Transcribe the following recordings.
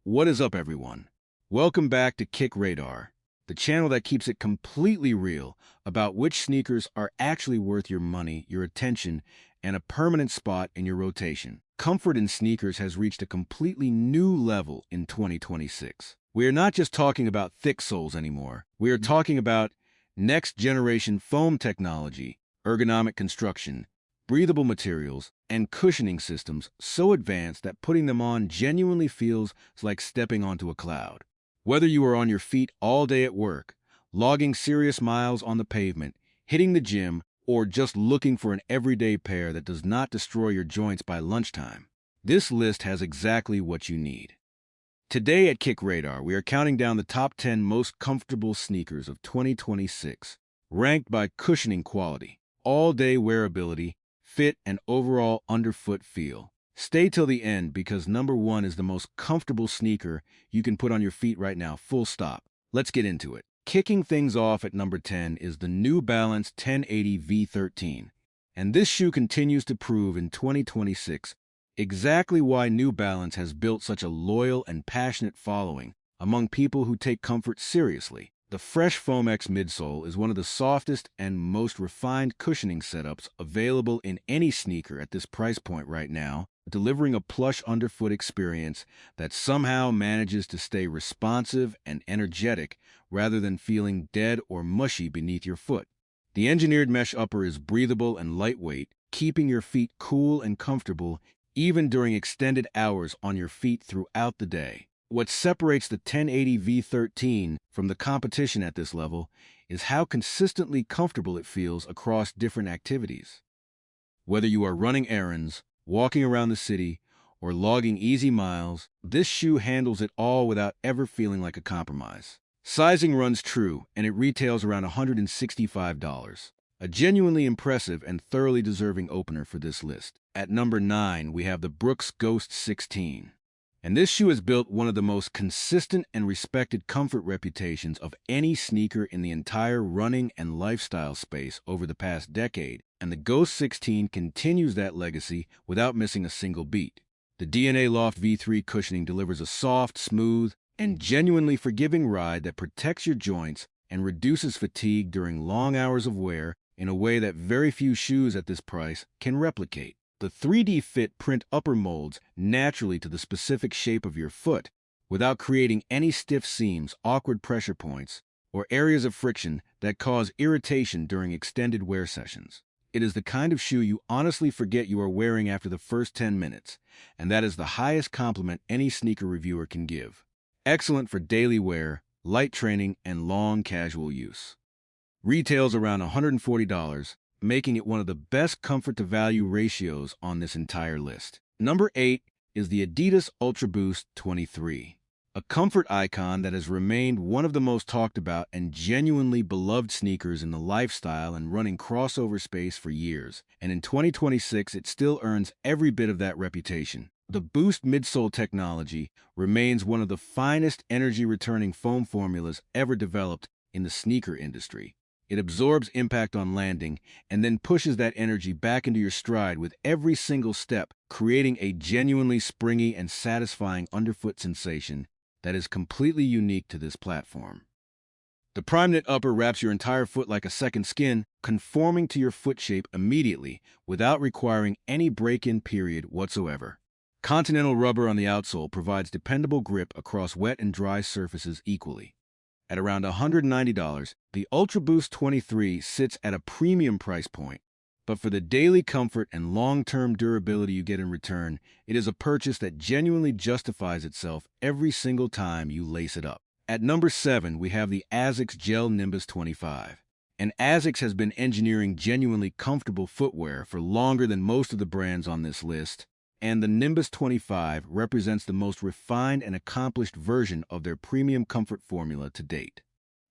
What is up, everyone? Welcome back to Kick Radar, the channel that keeps it completely real about which sneakers are actually worth your money, your attention, and a permanent spot in your rotation. Comfort in sneakers has reached a completely new level in 2026. We are not just talking about thick soles anymore. We are talking about next-generation foam technology, ergonomic construction, breathable materials, and cushioning systems so advanced that putting them on genuinely feels like stepping onto a cloud. Whether you are on your feet all day at work, logging serious miles on the pavement, hitting the gym, or just looking for an everyday pair that does not destroy your joints by lunchtime, this list has exactly what you need. Today at Kick Radar, we are counting down the top 10 most comfortable sneakers of 2026, ranked by cushioning quality, all-day wearability, fit, and overall underfoot feel. Stay till the end because number 1 is the most comfortable sneaker you can put on your feet right now, full stop. Let's get into it. Kicking things off at number 10 is the New Balance 1080 V13. And this shoe continues to prove in 2026 exactly why New Balance has built such a loyal and passionate following among people who take comfort seriously. The Fresh Foam X midsole is one of the softest and most refined cushioning setups available in any sneaker at this price point right now, delivering a plush underfoot experience that somehow manages to stay responsive and energetic rather than feeling dead or mushy beneath your foot. The engineered mesh upper is breathable and lightweight, keeping your feet cool and comfortable even during extended hours on your feet throughout the day. What separates the 1080 V13 from the competition at this level is how consistently comfortable it feels across different activities. Whether you are running errands, walking around the city, or logging easy miles, this shoe handles it all without ever feeling like a compromise. Sizing runs true, and it retails around $165. A genuinely impressive and thoroughly deserving opener for this list. At number 9, we have the Brooks Ghost 16. And this shoe has built one of the most consistent and respected comfort reputations of any sneaker in the entire running and lifestyle space over the past decade, and the Ghost 16 continues that legacy without missing a single beat. The DNA Loft V3 cushioning delivers a soft, smooth, and genuinely forgiving ride that protects your joints and reduces fatigue during long hours of wear in a way that very few shoes at this price can replicate. The 3D fit print upper molds naturally to the specific shape of your foot without creating any stiff seams, awkward pressure points, or areas of friction that cause irritation during extended wear sessions. It is the kind of shoe you honestly forget you are wearing after the first 10 minutes, and that is the highest compliment any sneaker reviewer can give. Excellent for daily wear, light training, and long casual use. Retails around $140, making it one of the best comfort-to-value ratios on this entire list. Number 8 is the Adidas Ultraboost 23, a comfort icon that has remained one of the most talked about and genuinely beloved sneakers in the lifestyle and running crossover space for years, and in 2026 it still earns every bit of that reputation. The Boost midsole technology remains one of the finest energy-returning foam formulas ever developed in the sneaker industry. It absorbs impact on landing and then pushes that energy back into your stride with every single step, creating a genuinely springy and satisfying underfoot sensation that is completely unique to this platform. The Prime Knit upper wraps your entire foot like a second skin, conforming to your foot shape immediately without requiring any break-in period whatsoever. Continental rubber on the outsole provides dependable grip across wet and dry surfaces equally. At around $190, the Ultraboost 23 sits at a premium price point, but for the daily comfort and long-term durability you get in return, it is a purchase that genuinely justifies itself every single time you lace it up. At number 7, we have the Asics Gel-Nimbus 25. And Asics has been engineering genuinely comfortable footwear for longer than most of the brands on this list, and the Nimbus 25 represents the most refined and accomplished version of their premium comfort formula to date.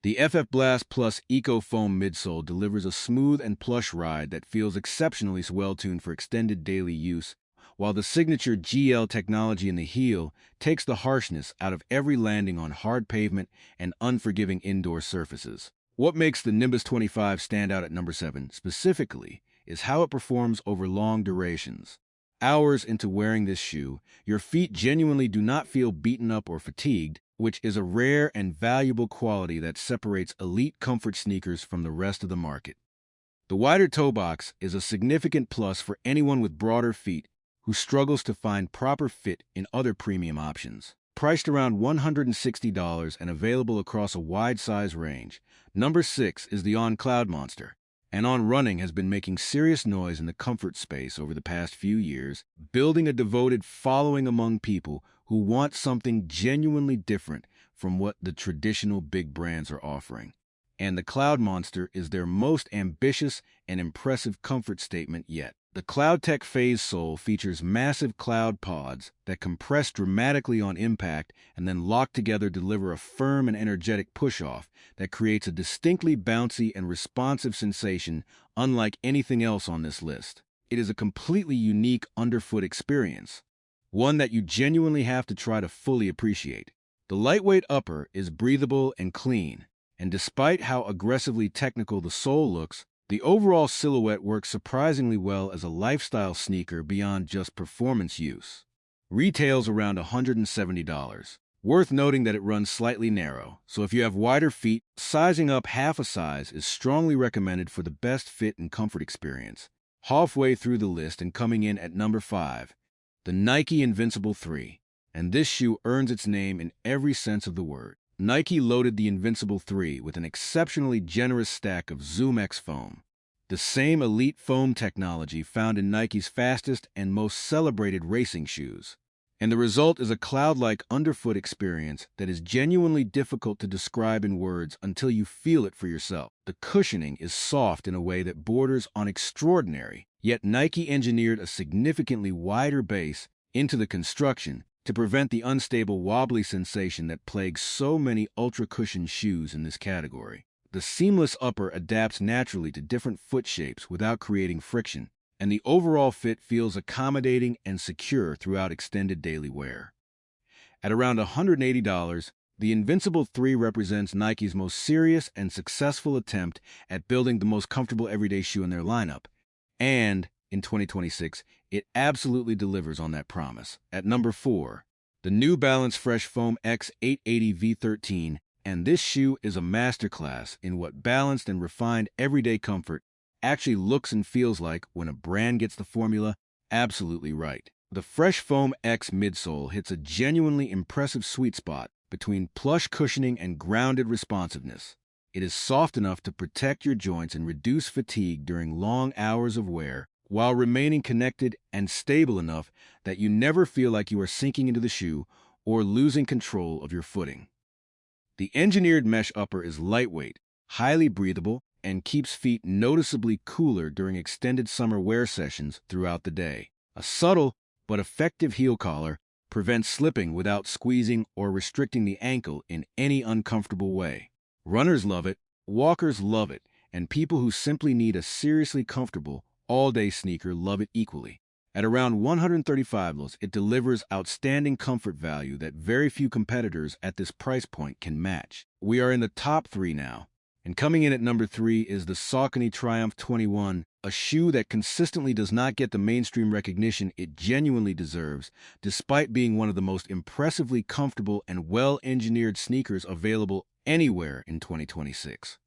The FF Blast Plus Eco Foam midsole delivers a smooth and plush ride that feels exceptionally well-tuned for extended daily use, while the signature GL technology in the heel takes the harshness out of every landing on hard pavement and unforgiving indoor surfaces. What makes the Nimbus 25 stand out at number 7 specifically is how it performs over long durations. Hours into wearing this shoe, your feet genuinely do not feel beaten up or fatigued, which is a rare and valuable quality that separates elite comfort sneakers from the rest of the market. The wider toe box is a significant plus for anyone with broader feet who struggles to find proper fit in other premium options. Priced around $160 and available across a wide size range, number 6 is the On Cloudmonster. And On Running has been making serious noise in the comfort space over the past few years, building a devoted following among people who want something genuinely different from what the traditional big brands are offering. And the Cloudmonster is their most ambitious and impressive comfort statement yet. The CloudTech Phase sole features massive cloud pods that compress dramatically on impact and then lock together to deliver a firm and energetic push-off that creates a distinctly bouncy and responsive sensation unlike anything else on this list. It is a completely unique underfoot experience, one that you genuinely have to try to fully appreciate. The lightweight upper is breathable and clean, and despite how aggressively technical the sole looks, the overall silhouette works surprisingly well as a lifestyle sneaker beyond just performance use. Retails around $170. Worth noting that it runs slightly narrow, so if you have wider feet, sizing up half a size is strongly recommended for the best fit and comfort experience. Halfway through the list and coming in at number 5, the Nike Invincible 3. And this shoe earns its name in every sense of the word. Nike loaded the Invincible 3 with an exceptionally generous stack of ZoomX foam, the same elite foam technology found in Nike's fastest and most celebrated racing shoes. And the result is a cloud-like underfoot experience that is genuinely difficult to describe in words until you feel it for yourself. The cushioning is soft in a way that borders on extraordinary, yet Nike engineered a significantly wider base into the construction to prevent the unstable wobbly sensation that plagues so many ultra-cushioned shoes in this category. The seamless upper adapts naturally to different foot shapes without creating friction, and the overall fit feels accommodating and secure throughout extended daily wear. At around $180, the Invincible 3 represents Nike's most serious and successful attempt at building the most comfortable everyday shoe in their lineup, and in 2026, it absolutely delivers on that promise. At number 4, the New Balance Fresh Foam X 880 V13, and this shoe is a masterclass in what balanced and refined everyday comfort actually looks and feels like when a brand gets the formula absolutely right. The Fresh Foam X midsole hits a genuinely impressive sweet spot between plush cushioning and grounded responsiveness. It is soft enough to protect your joints and reduce fatigue during long hours of wear, while remaining connected and stable enough that you never feel like you are sinking into the shoe or losing control of your footing. The engineered mesh upper is lightweight, highly breathable, and keeps feet noticeably cooler during extended summer wear sessions throughout the day. A subtle but effective heel collar prevents slipping without squeezing or restricting the ankle in any uncomfortable way. Runners love it, walkers love it, and people who simply need a seriously comfortable, all-day sneaker love it equally. At around $135, it delivers outstanding comfort value that very few competitors at this price point can match. We are in the top 3 now, and coming in at number 3 is the Saucony Triumph 21, a shoe that consistently does not get the mainstream recognition it genuinely deserves, despite being one of the most impressively comfortable and well-engineered sneakers available anywhere in 2026.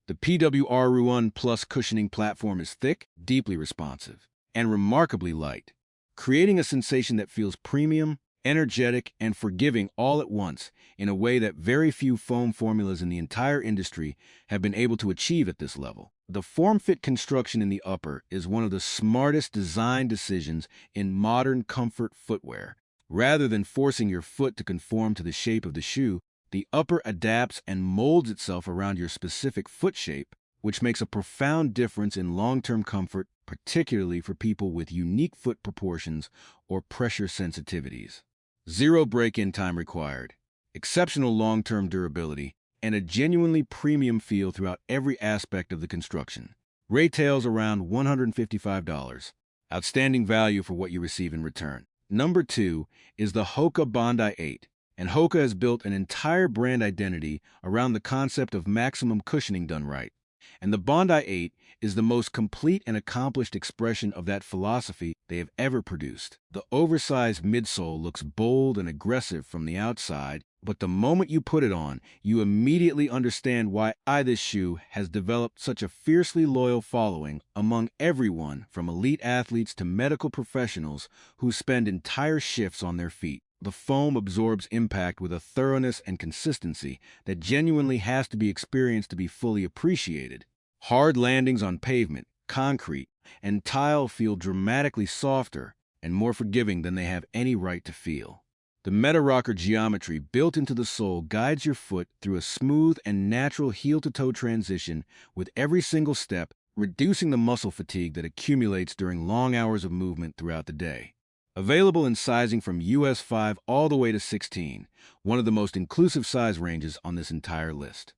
The PWR-1 Plus cushioning platform is thick, deeply responsive, and remarkably light, creating a sensation that feels premium, energetic, and forgiving all at once in a way that very few foam formulas in the entire industry have been able to achieve at this level. The form-fit construction in the upper is one of the smartest design decisions in modern comfort footwear. Rather than forcing your foot to conform to the shape of the shoe, the upper adapts and molds itself around your specific foot shape, which makes a profound difference in long-term comfort, particularly for people with unique foot proportions or pressure sensitivities. Zero break-in time required, exceptional long-term durability, and a genuinely premium feel throughout every aspect of the construction. Retails around $155. Outstanding value for what you receive in return. Number 2 is the Hoka Bondi 8. And Hoka has built an entire brand identity around the concept of maximum cushioning done right. And the Bondi 8 is the most complete and accomplished expression of that philosophy they have ever produced. The oversized midsole looks bold and aggressive from the outside, but the moment you put it on, you immediately understand why this shoe has developed such a fiercely loyal following among everyone from elite athletes to medical professionals who spend entire shifts on their feet. The foam absorbs impact with a thoroughness and consistency that genuinely has to be experienced to be fully appreciated. Hard landings on pavement, concrete, and tile feel dramatically softer and more forgiving than they have any right to feel. The meta-rocker geometry built into the sole guides your foot through a smooth and natural heel-to-toe transition with every single step, reducing the muscle fatigue that accumulates during long hours of movement throughout the day. Available in sizing from US 5 all the way to 16, one of the most inclusive size ranges on this entire list.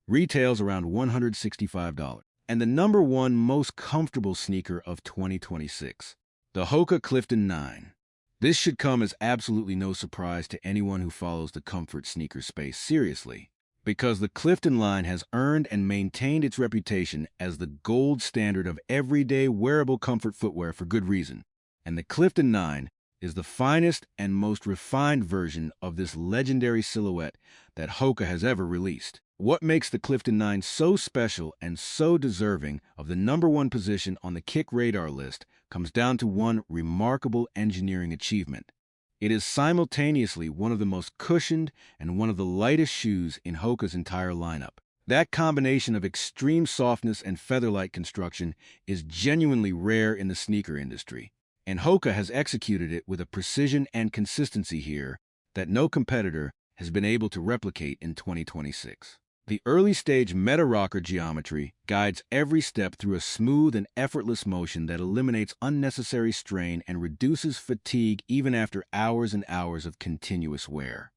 Retails around $165. And the number one most comfortable sneaker of 2026, the Hoka Clifton 9. This should come as absolutely no surprise to anyone who follows the comfort sneaker space seriously, because the Clifton line has earned and maintained its reputation as the gold standard of everyday wearable comfort footwear for good reason. And the Clifton 9 is the finest and most refined version of this legendary silhouette that Hoka has ever released. What makes the Clifton 9 so special and so deserving of the number one position on the Kick Radar list comes down to one remarkable engineering achievement. It is simultaneously one of the most cushioned and one of the lightest shoes in Hoka's entire lineup. That combination of extreme softness and feather-light construction is genuinely rare in the sneaker industry, and Hoka has executed it with a precision and consistency here that no competitor has been able to replicate in 2026. The early-stage meta-rocker geometry guides every step through a smooth and effortless motion that eliminates unnecessary strain and reduces fatigue even after hours and hours of continuous wear.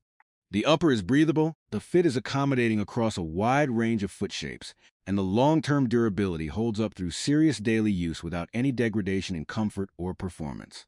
The upper is breathable, the fit is accommodating across a wide range of foot shapes, and the long-term durability holds up through serious daily use without any degradation in comfort or performance.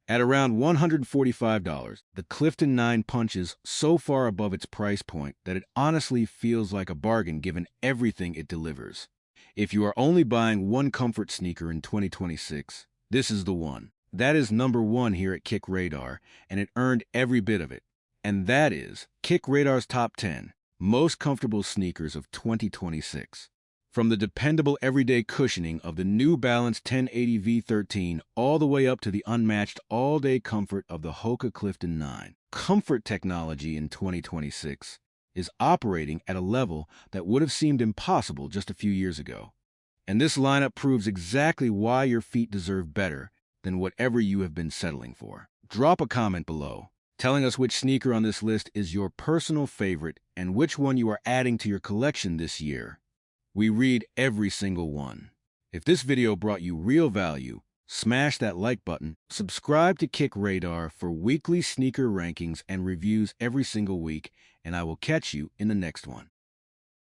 At around $145, the Clifton 9 punches so far above its price point that it honestly feels like a bargain given everything it delivers. If you are only buying one comfort sneaker in 2026, this is the one. That is number one here at Kick Radar, and it earned every bit of it. And that is Kick Radar's Top 10 Most Comfortable Sneakers of 2026. From the dependable everyday cushioning of the New Balance 1080 V13 all the way up to the unmatched all-day comfort of the Hoka Clifton 9. Comfort technology in 2026 is operating at a level that would have seemed impossible just a few years ago. And this lineup proves exactly why your feet deserve better than whatever you have been settling for. Drop a comment below, telling us which sneaker on this list is your personal favorite and which one you are adding to your collection this year. We read every single one. If this video brought you real value, smash that like button, subscribe to Kick Radar for weekly sneaker rankings and reviews every single week, and I will catch you in the next one.